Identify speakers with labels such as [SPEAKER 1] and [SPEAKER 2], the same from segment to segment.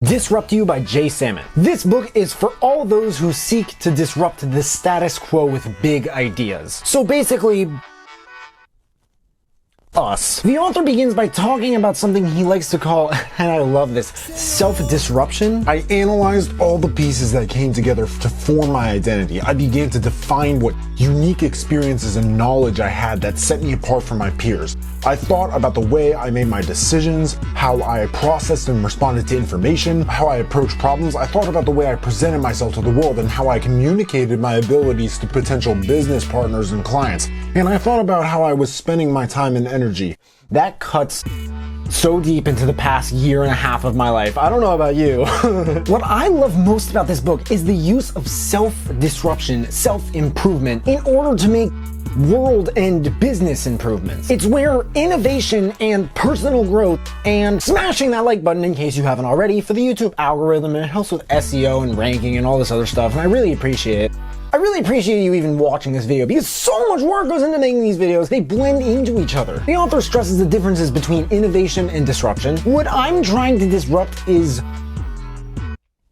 [SPEAKER 1] Disrupt You by Jay Samit. This book is for all those who seek to disrupt the status quo with big ideas. So basically, us. The author begins by talking about something he likes to call, and I love this, self-disruption.
[SPEAKER 2] I analyzed all the pieces that came together to form my identity. I began to define what unique experiences and knowledge I had that set me apart from my peers. I thought about the way I made my decisions, how I processed and responded to information, how I approached problems. I thought about the way I presented myself to the world and how I communicated my abilities to potential business partners and clients. And I thought about how I was spending my time and energy.
[SPEAKER 1] That cuts so deep into the past year and a half of my life. I don't know about you. What I love most about this book is the use of self-disruption, self-improvement in order to make world and business improvements. It's where innovation and personal growth and smashing that like button in case you haven't already for the YouTube algorithm, and it helps with SEO and ranking and all this other stuff, and I really appreciate it. I really appreciate you even watching this video because so much work goes into making these videos. They blend into each other. The author stresses the differences between innovation and disruption. What I'm trying to disrupt is,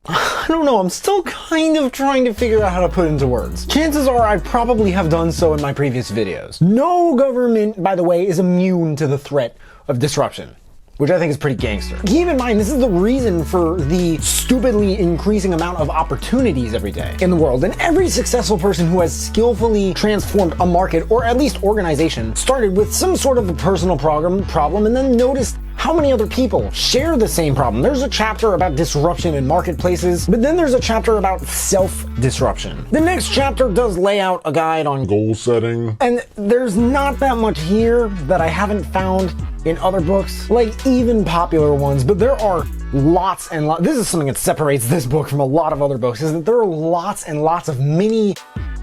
[SPEAKER 1] I don't know, I'm still kind of trying to figure out how to put into words. Chances are I probably have done so in my previous videos. No government, by the way, is immune to the threat of disruption, which I think is pretty gangster. Keep in mind, this is the reason for the stupidly increasing amount of opportunities every day in the world. And every successful person who has skillfully transformed a market or at least organization started with some sort of a personal problem and then noticed how many other people share the same problem. There's a chapter about disruption in marketplaces, but then there's a chapter about self-disruption. The next chapter does lay out a guide on
[SPEAKER 2] Goal setting.
[SPEAKER 1] And there's not that much here that I haven't found in other books, like even popular ones, but there are lots and lots. This is something that separates this book from a lot of other books, is that there are lots and lots of mini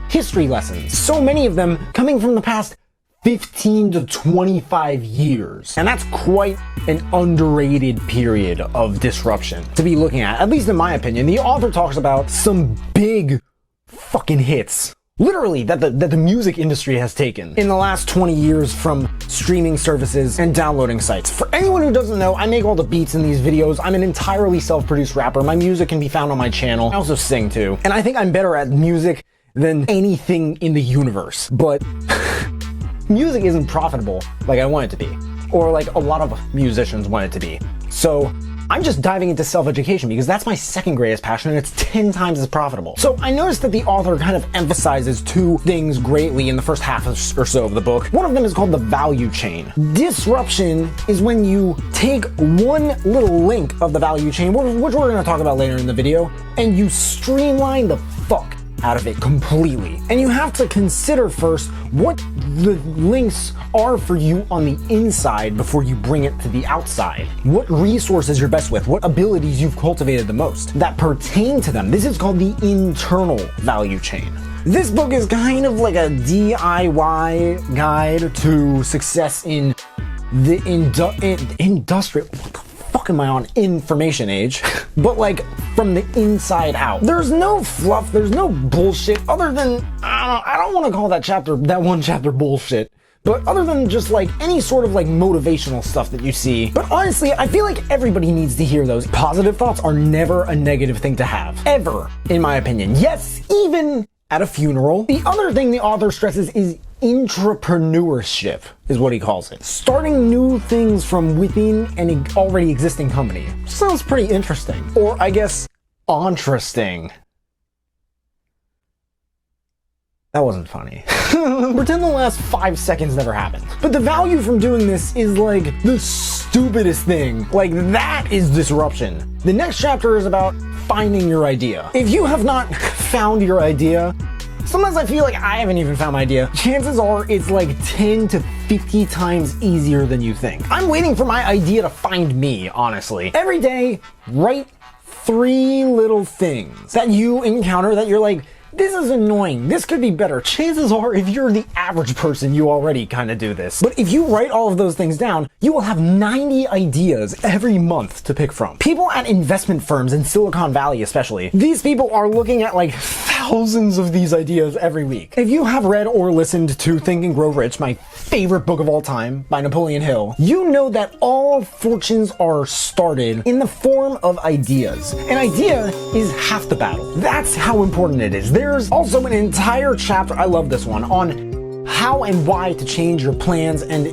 [SPEAKER 1] history lessons. So many of them coming from the past 15 to 25 years. And that's quite an underrated period of disruption to be looking at least in my opinion. The author talks about some big fucking hits, literally, that the music industry has taken in the last 20 years from streaming services and downloading sites. For anyone who doesn't know, I make all the beats in these videos. I'm an entirely self-produced rapper. My music can be found on my channel. I also sing too. And I think I'm better at music than anything in the universe. But music isn't profitable like I want it to be, or like a lot of musicians want it to be. So I'm just diving into self-education because that's my second greatest passion and it's 10 times as profitable. So I noticed that the author kind of emphasizes two things greatly in the first half or so of the book. One of them is called the value chain. Disruption is when you take one little link of the value chain, which we're going to talk about later in the video, and you streamline the fuck out of it completely. And you have to consider first what the links are for you on the inside before you bring it to the outside. What resources you're best with, what abilities you've cultivated the most that pertain to them. This is called the internal value chain. This book is kind of like a DIY guide to success in the industrial, fuck am I on, information age, but like from the inside out. There's no fluff, there's no bullshit other than, I don't want to call that one chapter bullshit, but other than just like any sort of like motivational stuff that you see. But honestly, I feel like everybody needs to hear those. Positive thoughts are never a negative thing to have, ever, in my opinion. Yes, even at a funeral. The other thing the author stresses is intrapreneurship, is what he calls it. Starting new things from within an already existing company. Sounds pretty interesting. Or I guess, interesting. That wasn't funny. Pretend the last 5 seconds never happened. But the value from doing this is like the stupidest thing. Like that is disruption. The next chapter is about finding your idea. If you have not found your idea, sometimes I feel like I haven't even found my idea. Chances are it's like 10 to 50 times easier than you think. I'm waiting for my idea to find me, honestly. Every day, write 3 little things that you encounter that you're like, this is annoying, this could be better. Chances are, if you're the average person, you already kind of do this. But if you write all of those things down, you will have 90 ideas every month to pick from. People at investment firms in Silicon Valley especially, these people are looking at like thousands of these ideas every week. If you have read or listened to Think and Grow Rich, my favorite book of all time by Napoleon Hill, you know that all fortunes are started in the form of ideas. An idea is half the battle. That's how important it is. There's also an entire chapter, I love this one, on how and why to change your plans and,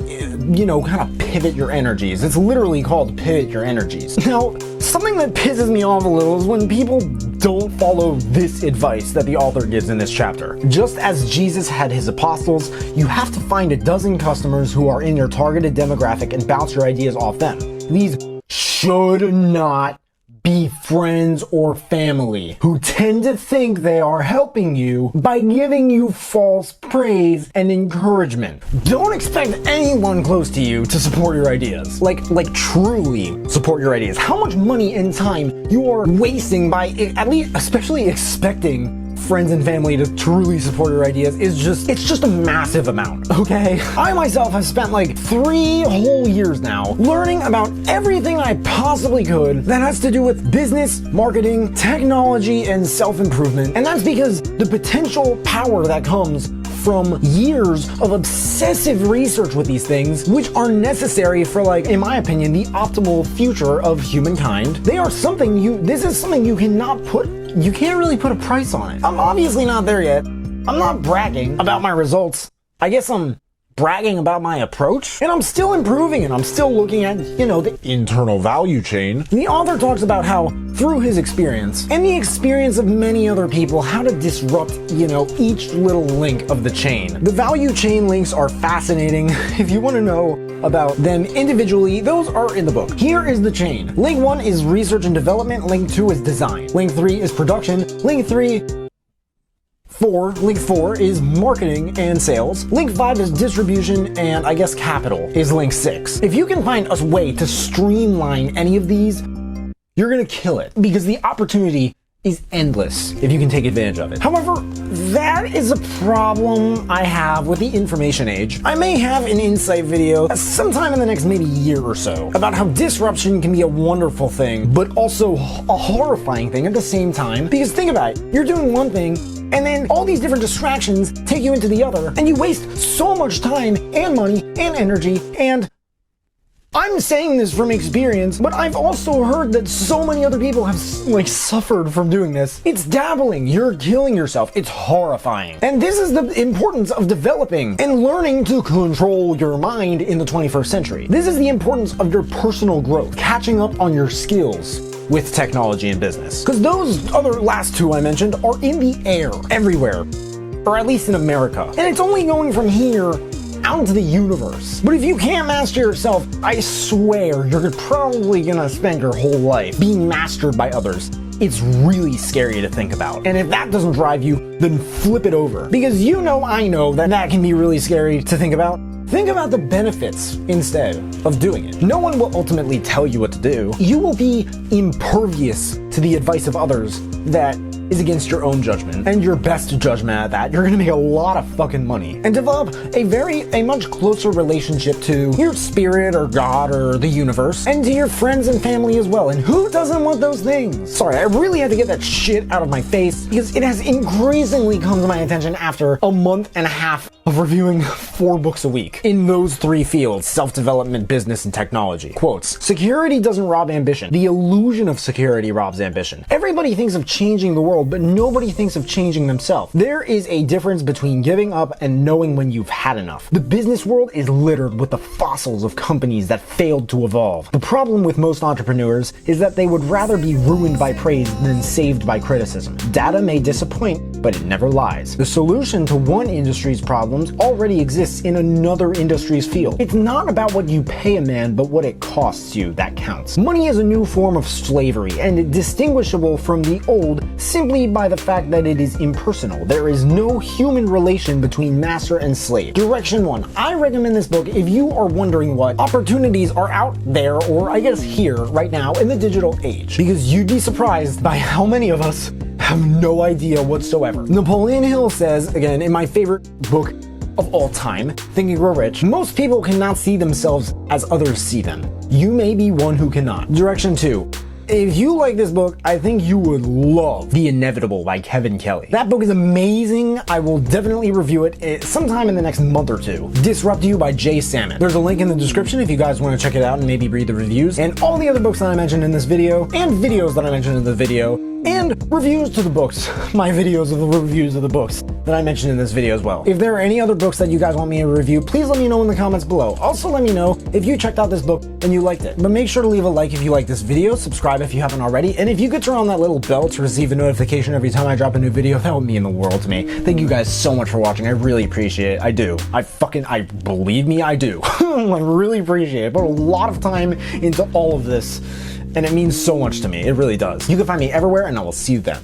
[SPEAKER 1] kind of pivot your energies. It's literally called Pivot Your Energies. Now, something that pisses me off a little is when people don't follow this advice that the author gives in this chapter. Just as Jesus had his apostles, you have to find a dozen customers who are in your targeted demographic and bounce your ideas off them. These should not be friends or family who tend to think they are helping you by giving you false praise and encouragement. Don't expect anyone close to you to support your ideas. Like truly support your ideas. How much money and time you are wasting by especially expecting friends and family to truly support your ideas it's just a massive amount, okay? I myself have spent like 3 whole years now learning about everything I possibly could that has to do with business, marketing, technology, and self-improvement. And that's because the potential power that comes from years of obsessive research with these things, which are necessary for, in my opinion, the optimal future of humankind. This is something you can't really put a price on it. I'm obviously not there yet. I'm not bragging about my results. I guess I'm bragging about my approach, and I'm still improving, and I'm still looking at, the internal value chain. The author talks about how, through his experience, and the experience of many other people, how to disrupt, each little link of the chain. The value chain links are fascinating. If you want to know about them individually, those are in the book. Here is the chain. Link 1 is research and development. Link 2 is design. Link 3 is production. Link 4 is marketing and sales. Link 5 is distribution, and I guess capital is link 6. If you can find a way to streamline any of these, you're gonna kill it, because the opportunity is endless if you can take advantage of it. However, that is a problem I have with the information age. I may have an insight video sometime in the next maybe year or so about how disruption can be a wonderful thing, but also a horrifying thing at the same time. Because think about it, you're doing one thing, and then all these different distractions take you into the other, and you waste so much time and money and energy. And I'm saying this from experience, but I've also heard that so many other people have suffered from doing this. It's dabbling. You're killing yourself. It's horrifying. And this is the importance of developing and learning to control your mind in the 21st century. This is the importance of your personal growth, catching up on your skills with technology and business. Because those other last two I mentioned are in the air everywhere, or at least in America. And it's only going from here out into the universe. But if you can't master yourself, I swear you're probably gonna spend your whole life being mastered by others. It's really scary to think about. And if that doesn't drive you, then flip it over. Because I know that can be really scary to think about. Think about the benefits instead of doing it. No one will ultimately tell you what to do. You will be impervious to the advice of others that is against your own judgment and your best judgment at that. You're gonna make a lot of fucking money and develop a much closer relationship to your spirit or God or the universe, and to your friends and family as well. And who doesn't want those things? Sorry, I really had to get that shit out of my face because it has increasingly come to my attention after a month and a half of reviewing 4 books a week in those 3 fields: self-development, business, and technology. Quotes: security doesn't rob ambition. The illusion of security robs ambition. Everybody thinks of changing the world, but nobody thinks of changing themselves. There is a difference between giving up and knowing when you've had enough. The business world is littered with the fossils of companies that failed to evolve. The problem with most entrepreneurs is that they would rather be ruined by praise than saved by criticism. Data may disappoint, but it never lies. The solution to one industry's problems already exists in another industry's field. It's not about what you pay a man, but what it costs you that counts. Money is a new form of slavery, and distinguishable from the old simply by the fact that it is impersonal. There is no human relation between master and slave. Direction 1. I recommend this book if you are wondering what opportunities are out there, or I guess here, right now, in the digital age. Because you'd be surprised by how many of us have no idea whatsoever. Napoleon Hill says, again, in my favorite book of all time, Think and Grow Rich, most people cannot see themselves as others see them. You may be one who cannot. Direction 2. If you like this book, I think you would love The Inevitable by Kevin Kelly. That book is amazing. I will definitely review it sometime in the next month or two. Disrupt You by Jay Samit. There's a link in the description if you guys want to check it out and maybe read the reviews. And all the other books that I mentioned in this video, and videos that I mentioned in the video, and reviews to the books. My videos of the reviews of the books that I mentioned in this video as well. If there are any other books that you guys want me to review, please let me know in the comments below. Also let me know if you checked out this book and you liked it. But make sure to leave a like if you like this video, subscribe if you haven't already, and if you could turn on that little bell to receive a notification every time I drop a new video, that would mean the world to me. Thank you guys so much for watching. I really appreciate it. I do. I believe me, I do. I really appreciate it. I put a lot of time into all of this, and it means so much to me. It really does. You can find me everywhere, and I will see you then.